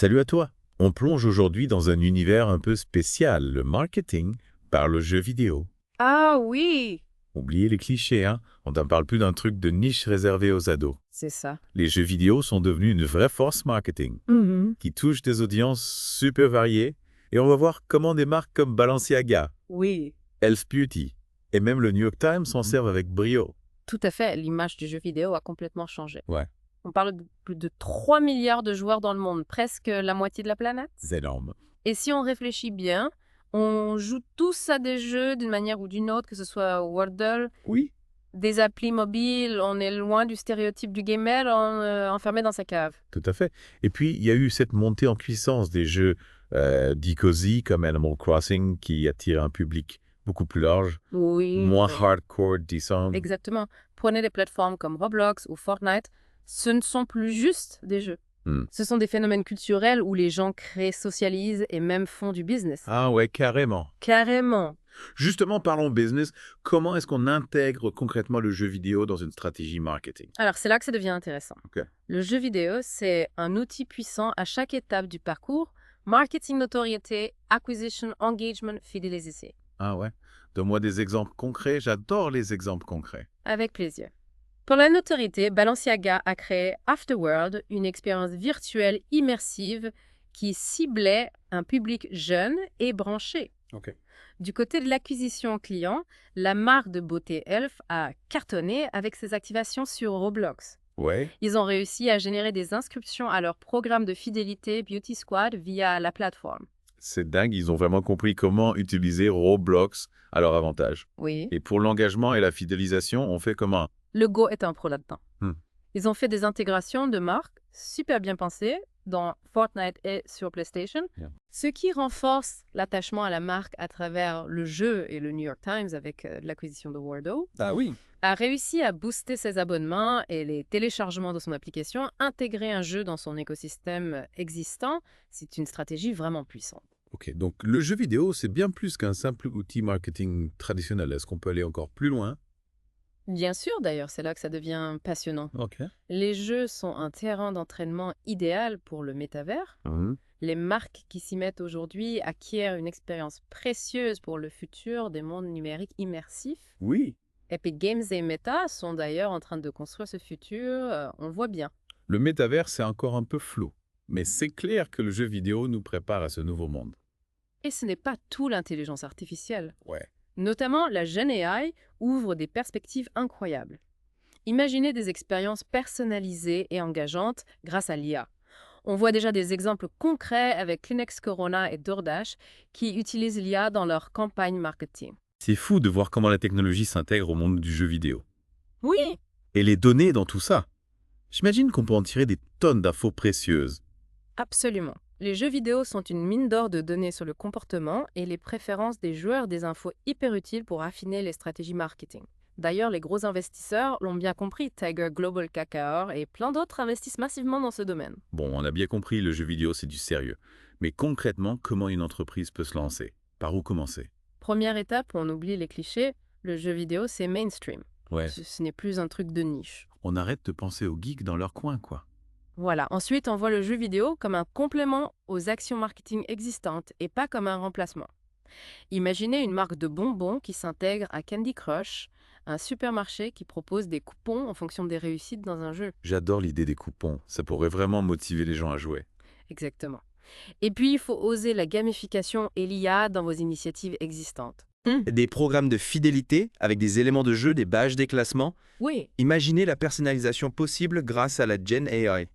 Salut à toi. On plonge aujourd'hui dans un univers un peu spécial, le marketing par le jeu vidéo. Ah oui, Oubliez les clichés, hein. On n'en parle plus d'un truc de niche réservé aux ados. c'est ça. Les jeux vidéo sont devenus une vraie force marketing Mhm. qui touche des audiences super variées et on va voir comment des marques comme Balenciaga, Oui, Elf Beauty et même le New York Times s'en servent avec brio. tout à fait. L'image du jeu vidéo a complètement changé. Ouais, On parle de plus de 3 milliards de joueurs dans le monde, presque la moitié de la planète. c'est énorme. Et si on réfléchit bien, on joue tous à des jeux d'une manière ou d'une autre, que ce soit Wordle, Oui, des applis mobiles, on est loin du stéréotype du gamer enfermé dans sa cave. tout à fait. Et puis, il y a eu cette montée en puissance des jeux dits cozy comme Animal Crossing qui attirent un public beaucoup plus large, Oui, moins hardcore, disons. exactement. Prenez des plateformes comme Roblox ou Fortnite, ce ne sont plus juste des jeux. Hmm. Ce sont des phénomènes culturels où les gens créent, socialisent et même font du business. Ah ouais, carrément. Carrément. Justement, parlons business. Comment est-ce qu'on intègre concrètement le jeu vidéo dans une stratégie marketing? Alors c'est là que ça devient intéressant. Ok. Le jeu vidéo, c'est un outil puissant à chaque étape du parcours. Marketing, notoriété, acquisition, engagement, fidélité. Ah ouais. Donne-moi des exemples concrets. J'adore les exemples concrets. Avec plaisir. Pour la notoriété, Balenciaga a créé Afterworld, une expérience virtuelle immersive qui ciblait un public jeune et branché. Ok. Du côté de l'acquisition client, la marque de beauté Elf a cartonné avec ses activations sur Roblox. Ouais. Ils ont réussi à générer des inscriptions à leur programme de fidélité Beauty Squad via la plateforme. C'est dingue, ils ont vraiment compris comment utiliser Roblox à leur avantage. Oui. Et pour l'engagement et la fidélisation, on fait comment? Le Go est un pro là-dedans. Hmm. Ils ont fait des intégrations de marques super bien pensées dans Fortnite et sur PlayStation, Bien. ce qui renforce l'attachement à la marque à travers le jeu et le New York Times avec l'acquisition de Wordle, Ah oui. a réussi à booster ses abonnements et les téléchargements de son application, intégrer un jeu dans son écosystème existant, c'est une stratégie vraiment puissante. Ok, donc le jeu vidéo, c'est bien plus qu'un simple outil marketing traditionnel. Est-ce qu'on peut aller encore plus loin? Bien sûr, d'ailleurs, c'est là que ça devient passionnant. Ok. Les jeux sont un terrain d'entraînement idéal pour le métavers. Les marques qui s'y mettent aujourd'hui acquièrent une expérience précieuse pour le futur des mondes numériques immersifs. Oui. Epic Games et Meta sont d'ailleurs en train de construire ce futur, on le voit bien. Le métavers, c'est encore un peu flou. Mais c'est clair que le jeu vidéo nous prépare à ce nouveau monde. Et ce n'est pas tout l'intelligence artificielle. Ouais. Notamment, la Gen AI ouvre des perspectives incroyables. Imaginez des expériences personnalisées et engageantes grâce à l'IA. On voit déjà des exemples concrets avec Kleenex Corona et DoorDash qui utilisent l'IA dans leur campagne marketing. C'est fou de voir comment la technologie s'intègre au monde du jeu vidéo. Oui, Et les données dans tout ça. J'imagine qu'on peut en tirer des tonnes d'infos précieuses. absolument. Les jeux vidéo sont une mine d'or de données sur le comportement et les préférences des joueurs, des infos hyper utiles pour affiner les stratégies marketing. D'ailleurs, les gros investisseurs l'ont bien compris, Tiger Global KKR et plein d'autres investissent massivement dans ce domaine. Bon, on a bien compris, le jeu vidéo, c'est du sérieux. Mais concrètement, comment une entreprise peut se lancer? Par où commencer? Première étape, on oublie les clichés, le jeu vidéo c'est mainstream. Ouais. Ce n'est plus un truc de niche. On arrête de penser aux geeks dans leur coin, quoi. Voilà. Ensuite, on voit le jeu vidéo comme un complément aux actions marketing existantes et pas comme un remplacement. Imaginez une marque de bonbons qui s'intègre à Candy Crush, un supermarché qui propose des coupons en fonction des réussites dans un jeu. J'adore l'idée des coupons. Ça pourrait vraiment motiver les gens à jouer. Exactement. Et puis, il faut oser la gamification et l'IA dans vos initiatives existantes. Des programmes de fidélité avec des éléments de jeu, des badges, des classements. Oui. Imaginez la personnalisation possible grâce à la Gen AI.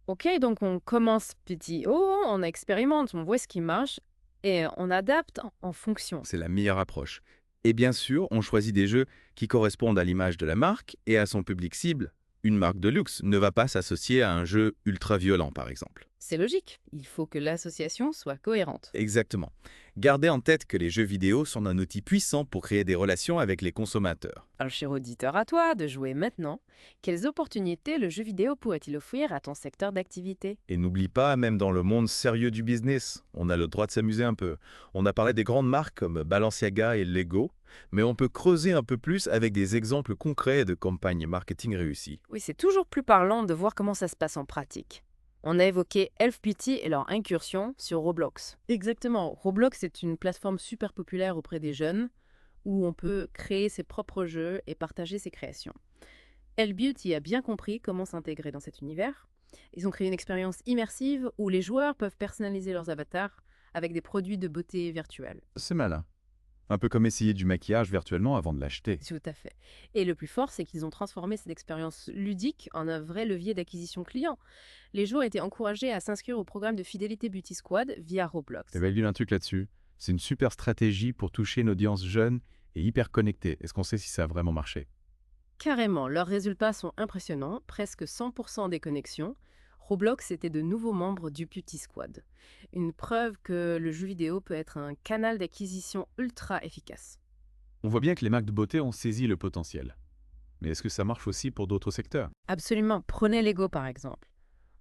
Ok, donc on commence petit haut, on expérimente, on voit ce qui marche et on adapte en fonction. C'est la meilleure approche. Et bien sûr, on choisit des jeux qui correspondent à l'image de la marque et à son public cible. Une marque de luxe ne va pas s'associer à un jeu ultra violent, par exemple. C'est logique, il faut que l'association soit cohérente. Exactement. Gardez en tête que les jeux vidéo sont un outil puissant pour créer des relations avec les consommateurs. Alors, cher auditeur, à toi de jouer maintenant. Quelles opportunités le jeu vidéo pourrait-il offrir à ton secteur d'activité? Et n'oublie pas, même dans le monde sérieux du business, on a le droit de s'amuser un peu. On a parlé des grandes marques comme Balenciaga et Lego, mais on peut creuser un peu plus avec des exemples concrets de campagnes marketing réussies. Oui, c'est toujours plus parlant de voir comment ça se passe en pratique. On a évoqué Elf Beauty et leur incursion sur Roblox. Exactement, Roblox est une plateforme super populaire auprès des jeunes où on peut créer ses propres jeux et partager ses créations. Elf Beauty a bien compris comment s'intégrer dans cet univers. Ils ont créé une expérience immersive où les joueurs peuvent personnaliser leurs avatars avec des produits de beauté virtuels. C'est malin. Un peu comme essayer du maquillage virtuellement avant de l'acheter. Tout à fait. Et le plus fort, c'est qu'ils ont transformé cette expérience ludique en un vrai levier d'acquisition client. Les joueurs étaient encouragés à s'inscrire au programme de fidélité Beauty Squad via Roblox. J'avais lu un truc là-dessus. C'est une super stratégie pour toucher une audience jeune et hyper connectée. Est-ce qu'on sait si ça a vraiment marché? Carrément, leurs résultats sont impressionnants, presque 100% des connexions. Roblox était de nouveaux membres du Beauty Squad. Une preuve que le jeu vidéo peut être un canal d'acquisition ultra efficace. On voit bien que les marques de beauté ont saisi le potentiel. Mais est-ce que ça marche aussi pour d'autres secteurs? Absolument, prenez Lego par exemple.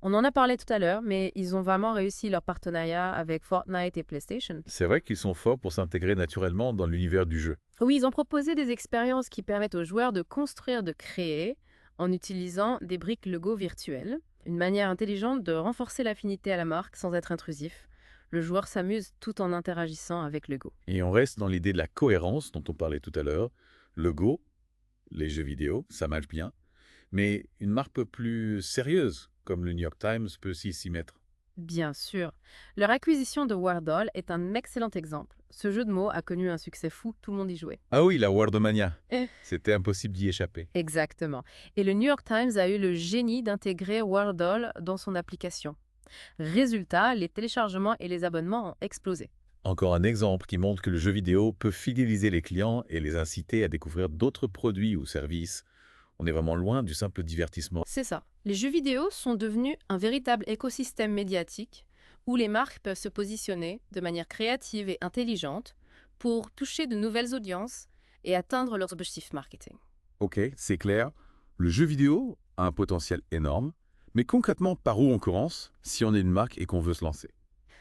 On en a parlé tout à l'heure, mais ils ont vraiment réussi leur partenariat avec Fortnite et PlayStation. C'est vrai qu'ils sont forts pour s'intégrer naturellement dans l'univers du jeu. Oui, ils ont proposé des expériences qui permettent aux joueurs de construire, de créer, en utilisant des briques Lego virtuelles. Une manière intelligente de renforcer l'affinité à la marque sans être intrusif. Le joueur s'amuse tout en interagissant avec Lego. Et on reste dans l'idée de la cohérence dont on parlait tout à l'heure. Lego, les jeux vidéo, ça marche bien. Mais une marque peu plus sérieuse, comme le New York Times, peut aussi s'y mettre. Bien sûr. Leur acquisition de Wordle est un excellent exemple. Ce jeu de mots a connu un succès fou, tout le monde y jouait. Ah oui, la Wordmania. Eh. C'était impossible d'y échapper. Exactement. Et le New York Times a eu le génie d'intégrer Wordle dans son application. Résultat, les téléchargements et les abonnements ont explosé. Encore un exemple qui montre que le jeu vidéo peut fidéliser les clients et les inciter à découvrir d'autres produits ou services. On est vraiment loin du simple divertissement. C'est ça. Les jeux vidéo sont devenus un véritable écosystème médiatique où les marques peuvent se positionner de manière créative et intelligente pour toucher de nouvelles audiences et atteindre leurs objectifs marketing. Ok, c'est clair. Le jeu vidéo a un potentiel énorme. Mais concrètement, par où on commence si on est une marque et qu'on veut se lancer?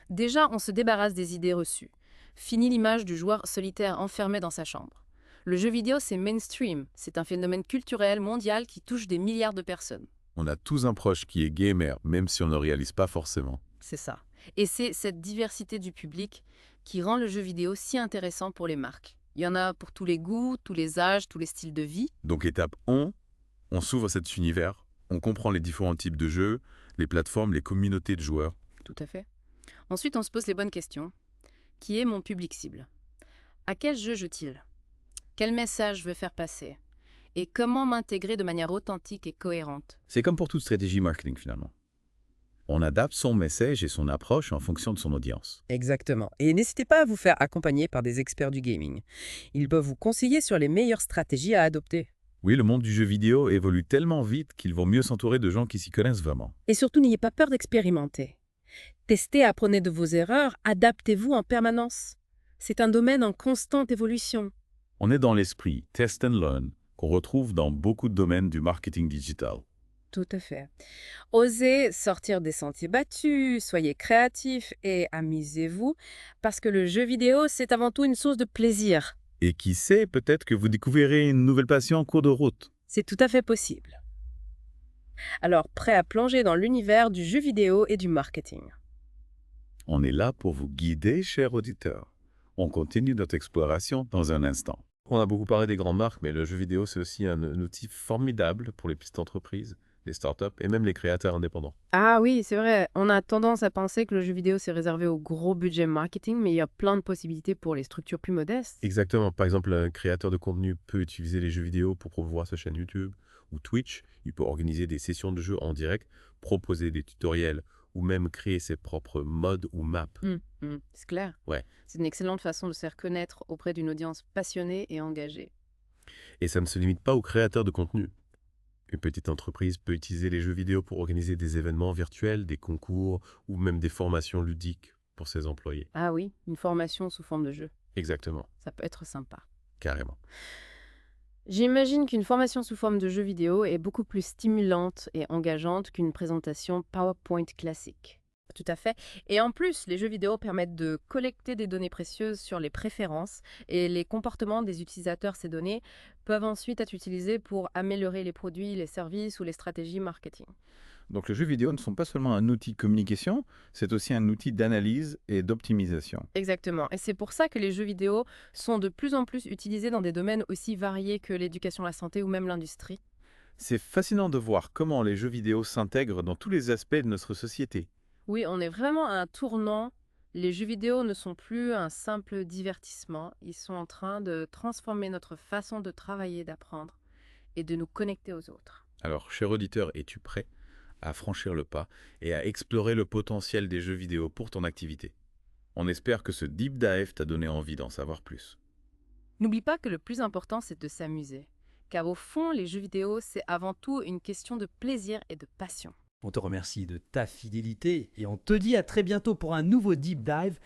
Déjà, on se débarrasse des idées reçues. Fini l'image du joueur solitaire enfermé dans sa chambre. Le jeu vidéo, c'est mainstream. C'est un phénomène culturel mondial qui touche des milliards de personnes. On a tous un proche qui est gamer, même si on ne le réalise pas forcément. C'est ça. Et c'est cette diversité du public qui rend le jeu vidéo si intéressant pour les marques. Il y en a pour tous les goûts, tous les âges, tous les styles de vie. Donc étape 1, on s'ouvre à cet univers, on comprend les différents types de jeux, les plateformes, les communautés de joueurs. Tout à fait. Ensuite, on se pose les bonnes questions. Qui est mon public cible? À quel jeu joue-t-il? Quel message je veux faire passer? Et comment m'intégrer de manière authentique et cohérente? C'est comme pour toute stratégie marketing finalement. On adapte son message et son approche en fonction de son audience. Exactement. Et n'hésitez pas à vous faire accompagner par des experts du gaming. Ils peuvent vous conseiller sur les meilleures stratégies à adopter. Oui, le monde du jeu vidéo évolue tellement vite qu'il vaut mieux s'entourer de gens qui s'y connaissent vraiment. Et surtout, n'ayez pas peur d'expérimenter. Testez, apprenez de vos erreurs, adaptez-vous en permanence. C'est un domaine en constante évolution. On est dans l'esprit test and learn qu'on retrouve dans beaucoup de domaines du marketing digital. Tout à fait. Osez sortir des sentiers battus, soyez créatifs et amusez-vous, parce que le jeu vidéo, c'est avant tout une source de plaisir. Et qui sait, peut-être que vous découvrirez une nouvelle passion en cours de route. C'est tout à fait possible. Alors, prêt à plonger dans l'univers du jeu vidéo et du marketing. On est là pour vous guider, chers auditeurs. On continue notre exploration dans un instant. On a beaucoup parlé des grandes marques, mais le jeu vidéo, c'est aussi un outil formidable pour les petites entreprises, les startups et même les créateurs indépendants. Ah oui, c'est vrai. On a tendance à penser que le jeu vidéo, c'est réservé au gros budget marketing, mais il y a plein de possibilités pour les structures plus modestes. Exactement. Par exemple, un créateur de contenu peut utiliser les jeux vidéo pour promouvoir sa chaîne YouTube ou Twitch. Il peut organiser des sessions de jeux en direct, proposer des tutoriels ou même créer ses propres modes ou maps. C'est clair. Ouais. C'est une excellente façon de se faire connaître auprès d'une audience passionnée et engagée. Et ça ne se limite pas aux créateurs de contenu. Une petite entreprise peut utiliser les jeux vidéo pour organiser des événements virtuels, des concours ou même des formations ludiques pour ses employés. Ah oui, une formation sous forme de jeu. Exactement, Ça peut être sympa. carrément. J'imagine qu'une formation sous forme de jeu vidéo est beaucoup plus stimulante et engageante qu'une présentation PowerPoint classique. Tout à fait. Et en plus, les jeux vidéo permettent de collecter des données précieuses sur les préférences et les comportements des utilisateurs. Ces données peuvent ensuite être utilisées pour améliorer les produits, les services ou les stratégies marketing. Donc les jeux vidéo ne sont pas seulement un outil de communication, c'est aussi un outil d'analyse et d'optimisation. Exactement. Et c'est pour ça que les jeux vidéo sont de plus en plus utilisés dans des domaines aussi variés que l'éducation, la santé ou même l'industrie. C'est fascinant de voir comment les jeux vidéo s'intègrent dans tous les aspects de notre société. Oui, on est vraiment à un tournant. Les jeux vidéo ne sont plus un simple divertissement. Ils sont en train de transformer notre façon de travailler, d'apprendre et de nous connecter aux autres. Alors, cher auditeur, es-tu prêt à franchir le pas et à explorer le potentiel des jeux vidéo pour ton activité? On espère que ce deep dive t'a donné envie d'en savoir plus. N'oublie pas que le plus important, c'est de s'amuser. Car au fond, les jeux vidéo, c'est avant tout une question de plaisir et de passion. On te remercie de ta fidélité et on te dit à très bientôt pour un nouveau Deep Dive.